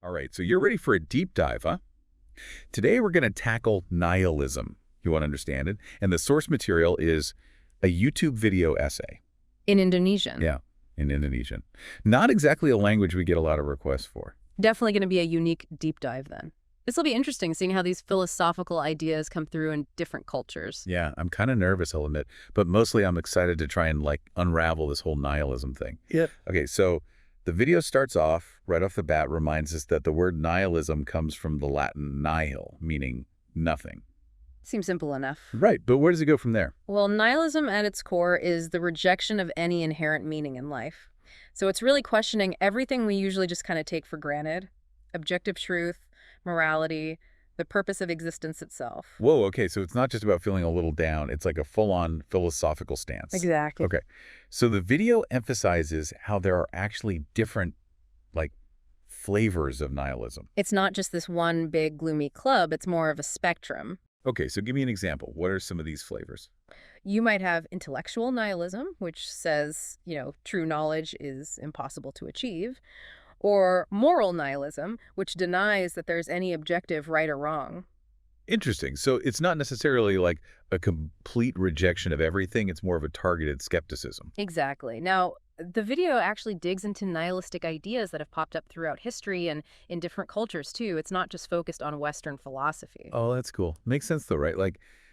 All right, so you're ready for a deep dive, huh? Today we're going to tackle nihilism. You want to understand it? And the source material is a YouTube video essay. In Indonesian. Yeah, in Indonesian. Not exactly a language we get a lot of requests for. Definitely going to be a unique deep dive then. This will be interesting, seeing how these philosophical ideas come through in different cultures. Yeah, I'm kind of nervous, I'll admit, but mostly I'm excited to try and unravel this whole nihilism thing. Yep. Okay, so the video starts off, right off the bat, reminds us that the word nihilism comes from the Latin nihil, meaning nothing. Seems simple enough. Right, but where does it go from there? Well, nihilism at its core is the rejection of any inherent meaning in life. So it's really questioning everything we usually just kind of take for granted. Objective truth, morality, the purpose of existence itself. Whoa, okay, so it's not just about feeling a little down, it's like a full-on philosophical stance. Exactly. Okay, so the video emphasizes how there are actually different, flavors of nihilism. It's not just this one big gloomy club, it's more of a spectrum. Okay, so give me an example. What are some of these flavors? You might have intellectual nihilism, which says, true knowledge is impossible to achieve, or moral nihilism, which denies that there's any objective right or wrong. Interesting. So it's not necessarily like a complete rejection of everything. It's more of a targeted skepticism. Exactly. Now, the video actually digs into nihilistic ideas that have popped up throughout history and in different cultures, too. It's not just focused on Western philosophy. Oh, that's cool. Makes sense, though, right?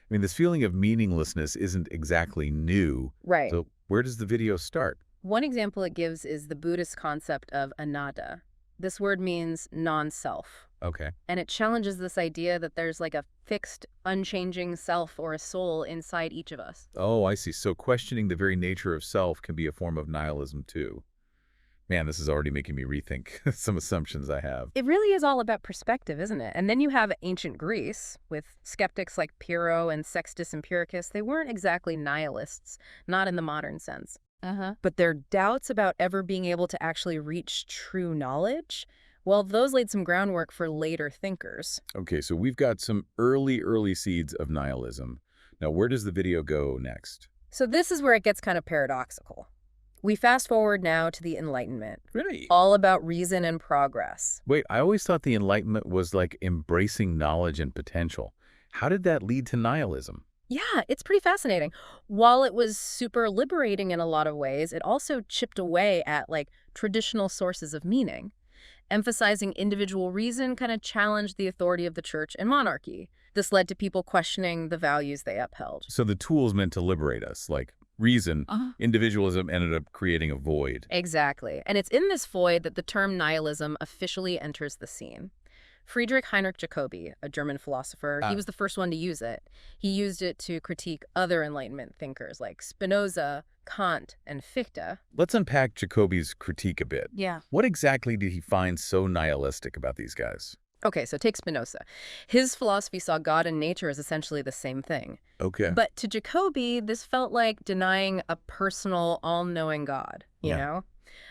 This feeling of meaninglessness isn't exactly new. Right. So where does the video start? One example it gives is the Buddhist concept of anatta. This word means non-self. Okay. And it challenges this idea that there's like a fixed, unchanging self or a soul inside each of us. Oh, I see. So questioning the very nature of self can be a form of nihilism, too. Man, this is already making me rethink some assumptions I have. It really is all about perspective, isn't it? And then you have ancient Greece with skeptics like Pyrrho and Sextus Empiricus. They weren't exactly nihilists, not in the modern sense. But their doubts about ever being able to actually reach true knowledge, well, those laid some groundwork for later thinkers. Okay, so we've got some early seeds of nihilism. Now, where does the video go next? So this is where it gets kind of paradoxical. We fast forward now to the Enlightenment. Really? All about reason and progress. Wait, I always thought the Enlightenment was like embracing knowledge and potential. How did that lead to nihilism? Yeah, it's pretty fascinating. While it was super liberating in a lot of ways, it also chipped away at traditional sources of meaning. Emphasizing individual reason kind of challenged the authority of the church and monarchy. This led to people questioning the values they upheld. So the tools meant to liberate us, like reason, individualism ended up creating a void. Exactly. And it's in this void that the term nihilism officially enters the scene. Friedrich Heinrich Jacobi, a German philosopher, he was the first one to use it. He used it to critique other Enlightenment thinkers like Spinoza, Kant, and Fichte. Let's unpack Jacobi's critique a bit. Yeah. What exactly did he find so nihilistic about these guys? Okay, so take Spinoza. His philosophy saw God and nature as essentially the same thing. Okay. But to Jacobi, this felt like denying a personal, all-knowing God, you know?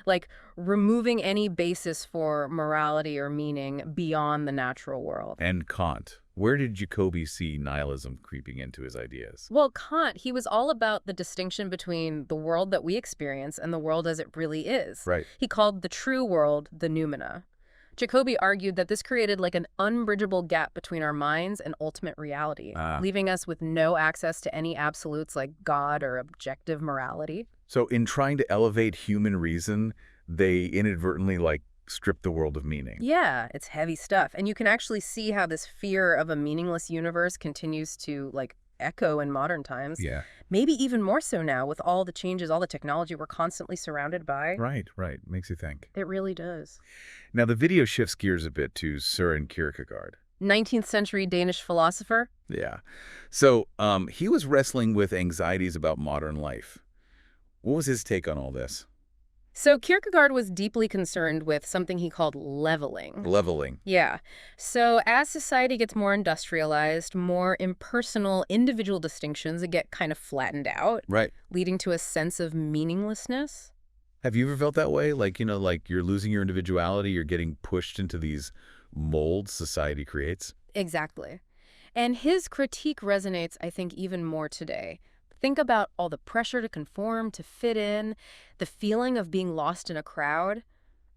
Like removing any basis for morality or meaning beyond the natural world. And Kant. Where did Jacobi see nihilism creeping into his ideas? Well, Kant, he was all about the distinction between the world that we experience and the world as it really is. Right. He called the true world the noumena. Jacobi argued that this created an unbridgeable gap between our minds and ultimate reality, leaving us with no access to any absolutes like God or objective morality. So in trying to elevate human reason, they inadvertently strip the world of meaning. Yeah, it's heavy stuff. And you can actually see how this fear of a meaningless universe continues to echo in modern times. Yeah. Maybe even more so now with all the changes, all the technology we're constantly surrounded by. Right. Makes you think. It really does. Now the video shifts gears a bit to Søren Kierkegaard. 19th century Danish philosopher. Yeah. So he was wrestling with anxieties about modern life. What was his take on all this? So Kierkegaard was deeply concerned with something he called leveling. Leveling. Yeah. So as society gets more industrialized, more impersonal individual distinctions get kind of flattened out. Right. Leading to a sense of meaninglessness. Have you ever felt that way? Like you're losing your individuality, you're getting pushed into these molds society creates? Exactly. And his critique resonates, I think, even more today. Think about all the pressure to conform, to fit in, the feeling of being lost in a crowd.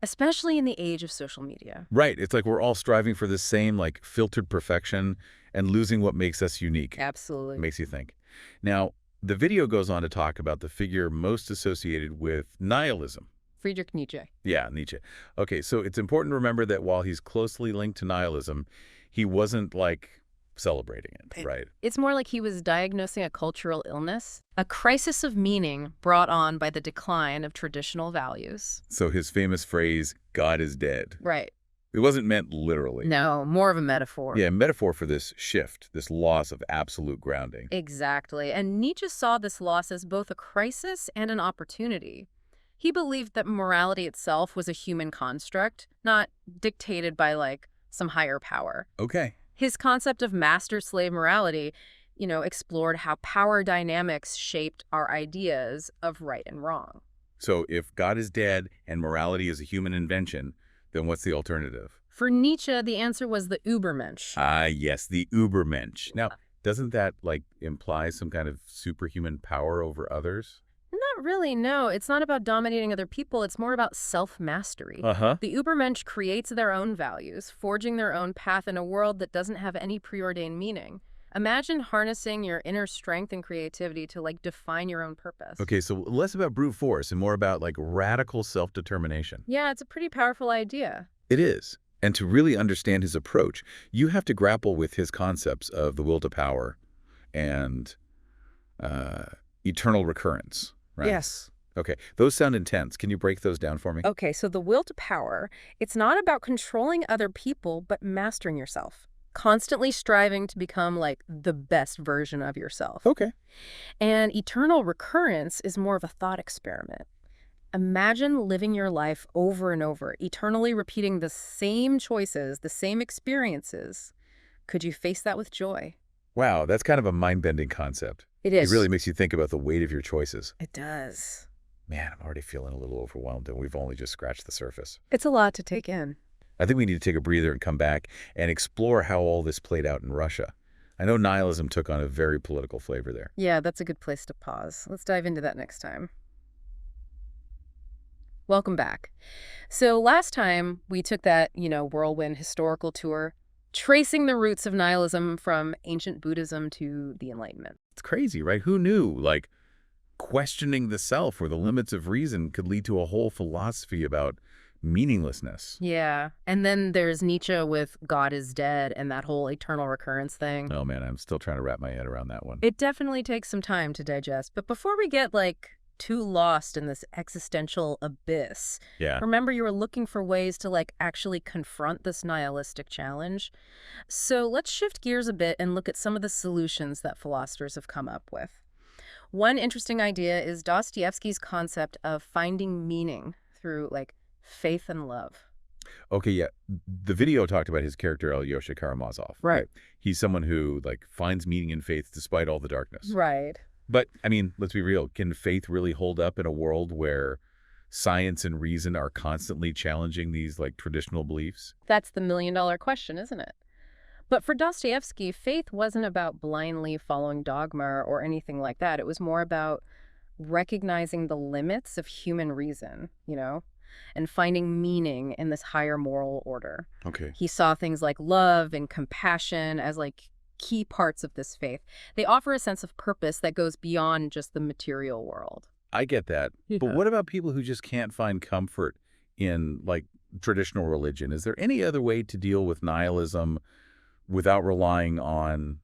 especially in the age of social media. Right. It's like we're all striving for the same, like, filtered perfection and losing what makes us unique. Absolutely. Makes you think. Now, the video goes on to talk about the figure most associated with nihilism. Friedrich Nietzsche. Yeah, Nietzsche. Okay, so it's important to remember that while he's closely linked to nihilism, he wasn't, like, celebrating it, right? It's more like he was diagnosing a cultural illness, a crisis of meaning brought on by the decline of traditional values. So his famous phrase, God is dead. Right. It wasn't meant literally. No, more of a metaphor. Yeah, a metaphor for this shift, this loss of absolute grounding. Exactly. And Nietzsche saw this loss as both a crisis and an opportunity. He believed that morality itself was a human construct, not dictated by, like, some higher power. Okay. His concept of master-slave morality, explored how power dynamics shaped our ideas of right and wrong. So if God is dead and morality is a human invention, then what's the alternative? For Nietzsche, the answer was the Ubermensch. Ah, yes, the Ubermensch. Now, doesn't that, like, imply some kind of superhuman power over others? Not really, no. It's not about dominating other people. It's more about self-mastery. Uh-huh. The Ubermensch creates their own values, forging their own path in a world that doesn't have any preordained meaning. Imagine harnessing your inner strength and creativity to, like, define your own purpose. Okay, so less about brute force and more about, like, radical self-determination. Yeah, it's a pretty powerful idea. It is. And to really understand his approach, you have to grapple with his concepts of the will to power and eternal recurrence, right? Yes. Okay, those sound intense. Can you break those down for me? Okay, so the will to power, it's not about controlling other people, but mastering yourself. Constantly striving to become, like, the best version of yourself. Okay. And eternal recurrence is more of a thought experiment. Imagine living your life over and over, eternally repeating the same choices, the same experiences. Could you face that with joy? Wow, that's kind of a mind-bending concept. It is. It really makes you think about the weight of your choices. It does. Man, I'm already feeling a little overwhelmed, and we've only just scratched the surface. It's a lot to take in. I think we need to take a breather and come back and explore how all this played out in Russia. I know nihilism took on a very political flavor there. Yeah, that's a good place to pause. Let's dive into that next time. Welcome back. So last time we took that, whirlwind historical tour, tracing the roots of nihilism from ancient Buddhism to the Enlightenment. It's crazy, right? Who knew, like, questioning the self or the limits of reason could lead to a whole philosophy about meaninglessness. Yeah. And then there's Nietzsche with God is dead and that whole eternal recurrence thing. Oh, man, I'm still trying to wrap my head around that one. It definitely takes some time to digest. But before we get, like, too lost in this existential abyss, Yeah. remember you were looking for ways to, like, actually confront this nihilistic challenge. So let's shift gears a bit and look at some of the solutions that philosophers have come up with. One interesting idea is Dostoevsky's concept of finding meaning through, like, faith and love. Okay, yeah. The video talked about his character, Alyosha Karamazov. Right. He's someone who, like, finds meaning in faith despite all the darkness. Right. But, I mean, let's be real. Can faith really hold up in a world where science and reason are constantly challenging these, like, traditional beliefs? That's the million-dollar question, isn't it? But for Dostoevsky, faith wasn't about blindly following dogma or anything like that. It was more about recognizing the limits of human reason, and finding meaning in this higher moral order. Okay. He saw things like love and compassion as, like, key parts of this faith. They offer a sense of purpose that goes beyond just the material world. I get that. Yeah. But what about people who just can't find comfort in, like, traditional religion? Is there any other way to deal with nihilism without relying on,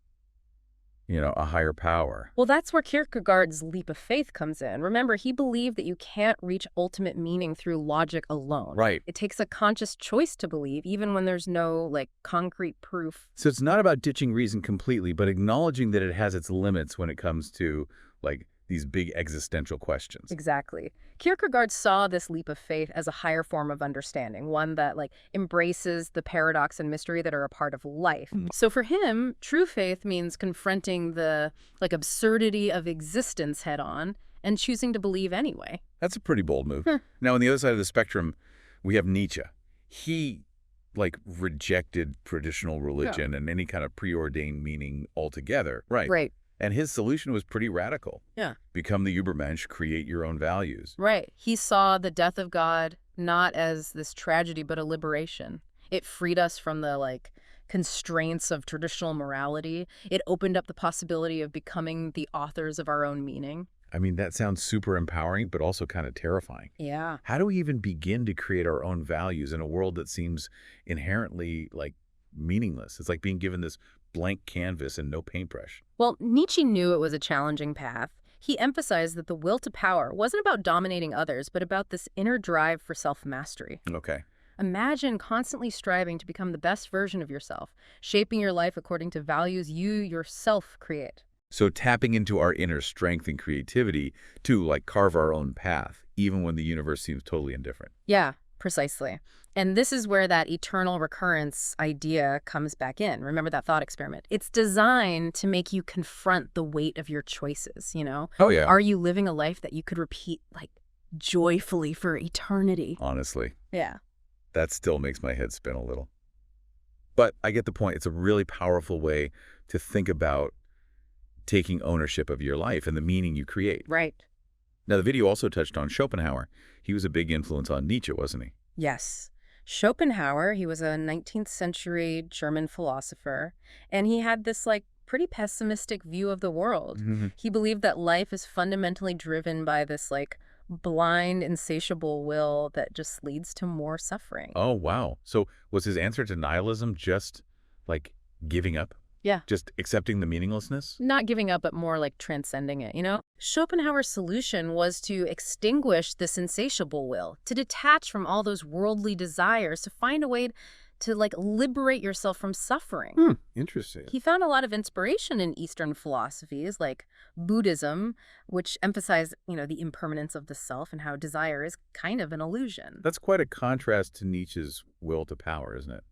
a higher power? Well, that's where Kierkegaard's leap of faith comes in. Remember, he believed that you can't reach ultimate meaning through logic alone. Right. It takes a conscious choice to believe, even when there's no, like, concrete proof. So it's not about ditching reason completely, but acknowledging that it has its limits when it comes to, like, these big existential questions. Exactly. Kierkegaard saw this leap of faith as a higher form of understanding, one that, like, embraces the paradox and mystery that are a part of life. So for him, true faith means confronting the, like, absurdity of existence head on and choosing to believe anyway. That's a pretty bold move. Now, on the other side of the spectrum, we have Nietzsche. He, like, rejected traditional religion and any kind of preordained meaning altogether. Right. Right. And his solution was pretty radical. Yeah. Become the Ubermensch, create your own values. Right. He saw the death of God not as this tragedy, but a liberation. It freed us from the, like, constraints of traditional morality. It opened up the possibility of becoming the authors of our own meaning. I mean, that sounds super empowering, but also kind of terrifying. Yeah. How do we even begin to create our own values in a world that seems inherently, like, meaningless? It's like being given this blank canvas and no paintbrush. Well, Nietzsche knew it was a challenging path. He emphasized that the will to power wasn't about dominating others, but about this inner drive for self-mastery. Okay. Imagine constantly striving to become the best version of yourself, shaping your life according to values you yourself create. So tapping into our inner strength and creativity to, like, carve our own path, even when the universe seems totally indifferent. Yeah, precisely. And this is where that eternal recurrence idea comes back in. Remember that thought experiment? It's designed to make you confront the weight of your choices, you know? Oh, yeah. Are you living a life that you could repeat, like, joyfully for eternity? Honestly, Yeah. that still makes my head spin a little. But I get the point. It's a really powerful way to think about taking ownership of your life and the meaning you create. Right. Now, the video also touched on Schopenhauer. He was a big influence on Nietzsche, wasn't he? Yes. Schopenhauer, he was a 19th century German philosopher, and he had this, like, pretty pessimistic view of the world. He believed that life is fundamentally driven by this, like, blind, insatiable will that just leads to more suffering. Oh, wow. So was his answer to nihilism just, like, giving up? Yeah. Just accepting the meaninglessness? Not giving up, but more like transcending it, you know? Schopenhauer's solution was to extinguish this insatiable will, to detach from all those worldly desires, to find a way to, like, liberate yourself from suffering. Interesting. He found a lot of inspiration in Eastern philosophies like Buddhism, which emphasized, you know, the impermanence of the self and how desire is kind of an illusion. That's quite a contrast to Nietzsche's will to power, isn't it?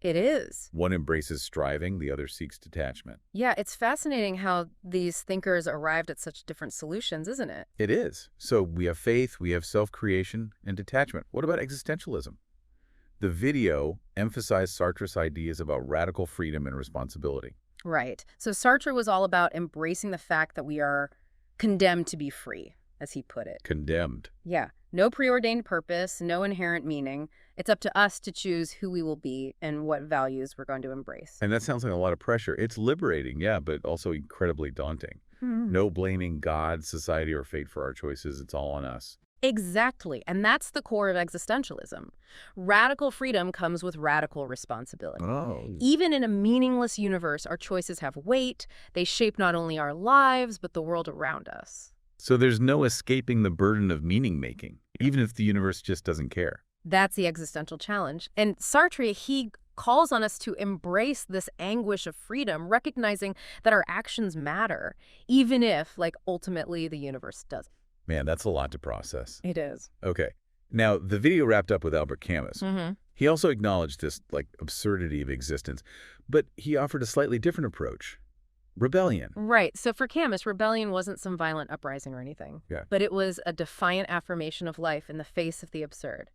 It is. One embraces striving, the other seeks detachment. Yeah, it's fascinating how these thinkers arrived at such different solutions, isn't it? It is. So we have faith, we have self-creation, and detachment. What about existentialism? The video emphasized Sartre's ideas about radical freedom and responsibility. Right. So Sartre was all about embracing the fact that we are condemned to be free, as he put it. Condemned. Yeah. No preordained purpose, no inherent meaning. It's up to us to choose who we will be and what values we're going to embrace. And that sounds like a lot of pressure. It's liberating, yeah, but also incredibly daunting. No blaming God, society, or fate for our choices. It's all on us. Exactly. And that's the core of existentialism. Radical freedom comes with radical responsibility. Oh. Even in a meaningless universe, our choices have weight. They shape not only our lives, but the world around us. So there's no escaping the burden of meaning-making, even if the universe just doesn't care. That's the existential challenge. And Sartre, he calls on us to embrace this anguish of freedom, recognizing that our actions matter, even if, like, ultimately the universe doesn't. Man, that's a lot to process. It is. Okay. Now, the video wrapped up with Albert Camus. Mm-hmm. He also acknowledged this, like, absurdity of existence, but he offered a slightly different approach. Rebellion. Right. So for Camus, rebellion wasn't some violent uprising or anything. Yeah. But it was a defiant affirmation of life in the face of the absurd.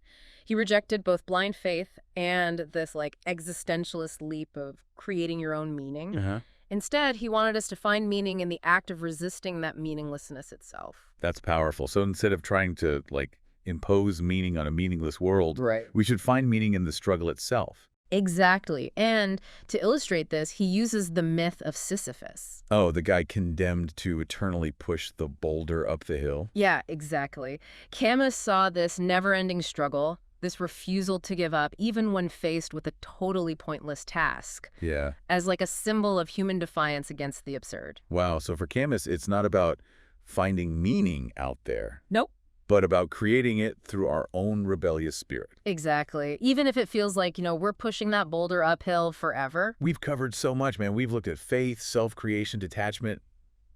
He rejected both blind faith and this, like, existentialist leap of creating your own meaning. Instead, he wanted us to find meaning in the act of resisting that meaninglessness itself. That's powerful. So instead of trying to, like, impose meaning on a meaningless world, Right. we should find meaning in the struggle itself. Exactly. And to illustrate this, he uses the myth of Sisyphus. Oh, the guy condemned to eternally push the boulder up the hill? Yeah, exactly. Camus saw this never-ending struggle, this refusal to give up, even when faced with a totally pointless task, Yeah. as like a symbol of human defiance against the absurd. Wow. So for Camus, it's not about finding meaning out there, Nope. but about creating it through our own rebellious spirit. Exactly. Even if it feels like, you know, we're pushing that boulder uphill forever. We've covered so much, man. We've looked at faith, self-creation, detachment,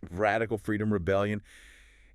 radical freedom, rebellion.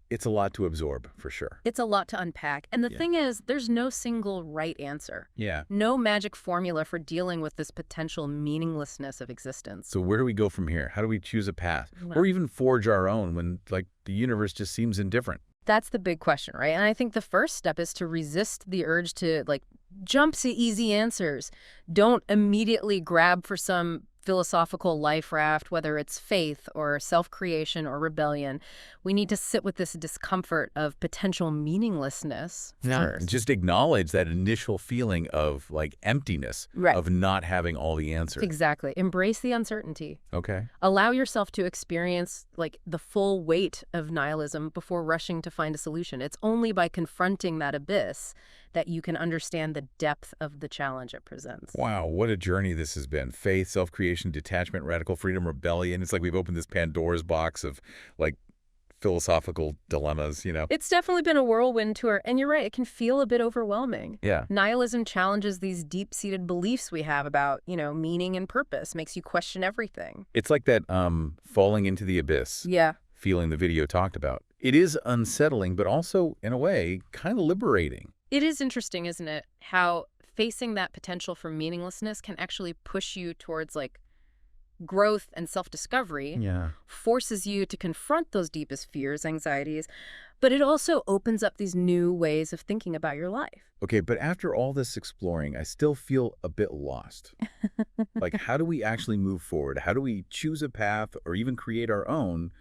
It's a lot to absorb, for sure. It's a lot to unpack. And the Yeah. thing is, there's no single right answer. Yeah. No magic formula for dealing with this potential meaninglessness of existence. So where do we go from here? How do we choose a path? Well- Or even forge our own when, like, the universe just seems indifferent? That's the big question, right? And I think the first step is to resist the urge to, like, jump to easy answers. Don't immediately grab for some philosophical life raft, whether it's faith or self-creation or rebellion, we need to sit with this discomfort of potential meaninglessness first. Just acknowledge that initial feeling of like emptiness, Right. of not having all the answers. Exactly. Embrace the uncertainty. Okay. Allow yourself to experience like the full weight of nihilism before rushing to find a solution. It's only by confronting that abyss that you can understand the depth of the challenge it presents. Wow, what a journey this has been. Faith, self-creation, detachment, radical freedom, rebellion. It's like we've opened this Pandora's box of like philosophical dilemmas, you know? It's definitely been a whirlwind tour, and you're right, it can feel a bit overwhelming. Yeah. Nihilism challenges these deep-seated beliefs we have about, meaning and purpose, makes you question everything. It's like that falling into the abyss Yeah. feeling the video talked about. It is unsettling, but also, in a way, kind of liberating. It is interesting, isn't it, how facing that potential for meaninglessness can actually push you towards, like, growth and self-discovery, Yeah. forces you to confront those deepest fears, anxieties, but it also opens up these new ways of thinking about your life. Okay, but after all this exploring, I still feel a bit lost. Like, how do we actually move forward? How do we choose a path or even create our own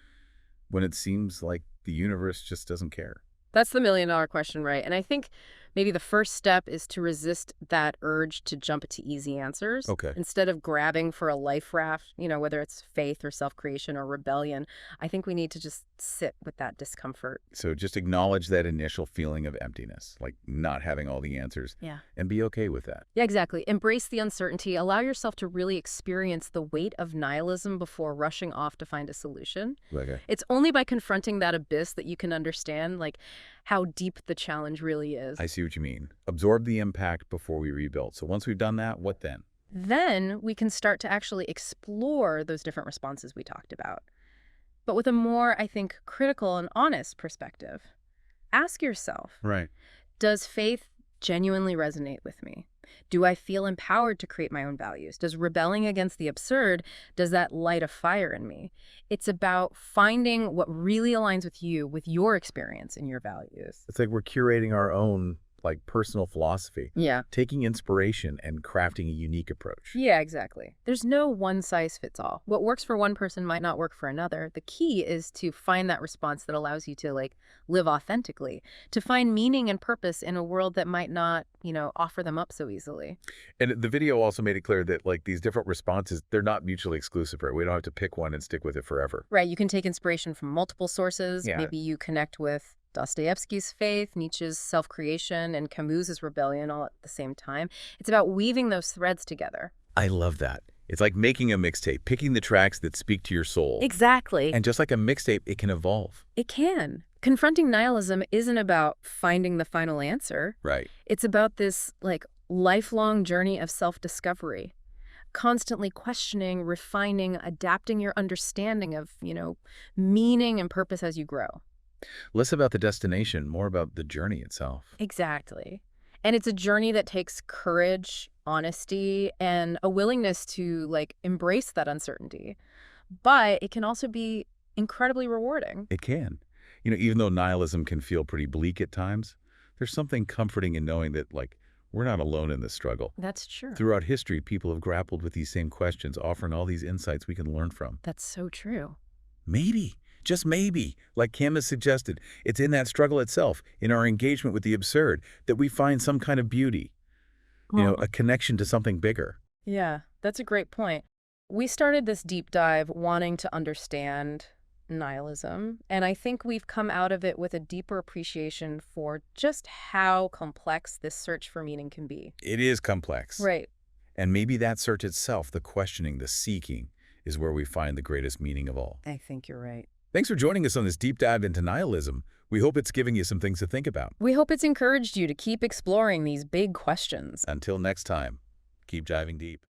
when it seems like the universe just doesn't care? That's the million-dollar question, right? And I think maybe the first step is to resist that urge to jump to easy answers. Okay. Instead of grabbing for a life raft, whether it's faith or self-creation or rebellion, I think we need to just sit with that discomfort. So just acknowledge that initial feeling of emptiness, like not having all the answers, Yeah. and be okay with that. Yeah, exactly. Embrace the uncertainty. Allow yourself to really experience the weight of nihilism before rushing off to find a solution. Okay. It's only by confronting that abyss that you can understand, like, how deep the challenge really is. I see what you mean. Absorb the impact before we rebuild. So once we've done that, what then? Then we can start to actually explore those different responses we talked about, but with a more, I think, critical and honest perspective. Ask yourself, Right. does faith genuinely resonate with me? Do I feel empowered to create my own values? Does rebelling against the absurd, does that light a fire in me? It's about finding what really aligns with you, with your experience and your values. It's like we're curating our own like personal philosophy, Yeah. taking inspiration and crafting a unique approach. Yeah, exactly. There's no one size fits all. What works for one person might not work for another. The key is to find that response that allows you to live authentically, to find meaning and purpose in a world that might not, offer them up so easily. And the video also made it clear that like these different responses, they're not mutually exclusive, right? We don't have to pick one and stick with it forever. Right, you can take inspiration from multiple sources. Yeah. Maybe you connect with Dostoevsky's faith, Nietzsche's self-creation, and Camus's rebellion all at the same time. It's about weaving those threads together. I love that. It's like making a mixtape, picking the tracks that speak to your soul. Exactly. And just like a mixtape, it can evolve. It can. Confronting nihilism isn't about finding the final answer. Right. It's about this lifelong journey of self-discovery, constantly questioning, refining, adapting your understanding of, meaning and purpose as you grow. Less about the destination, more about the journey itself. Exactly. And it's a journey that takes courage, honesty, and a willingness to embrace that uncertainty. But it can also be incredibly rewarding. It can. Even though nihilism can feel pretty bleak at times, there's something comforting in knowing that we're not alone in this struggle. That's true. Throughout history, people have grappled with these same questions, offering all these insights we can learn from. That's so true. Maybe, just maybe, like Kim has suggested, it's in that struggle itself, in our engagement with the absurd, that we find some kind of beauty, a connection to something bigger. Yeah, that's a great point. We started this deep dive wanting to understand nihilism, and I think we've come out of it with a deeper appreciation for just how complex this search for meaning can be. It is complex. Right. And maybe that search itself, the questioning, the seeking, is where we find the greatest meaning of all. I think you're right. Thanks for joining us on this deep dive into nihilism. We hope it's giving you some things to think about. We hope it's encouraged you to keep exploring these big questions. Until next time, keep diving deep.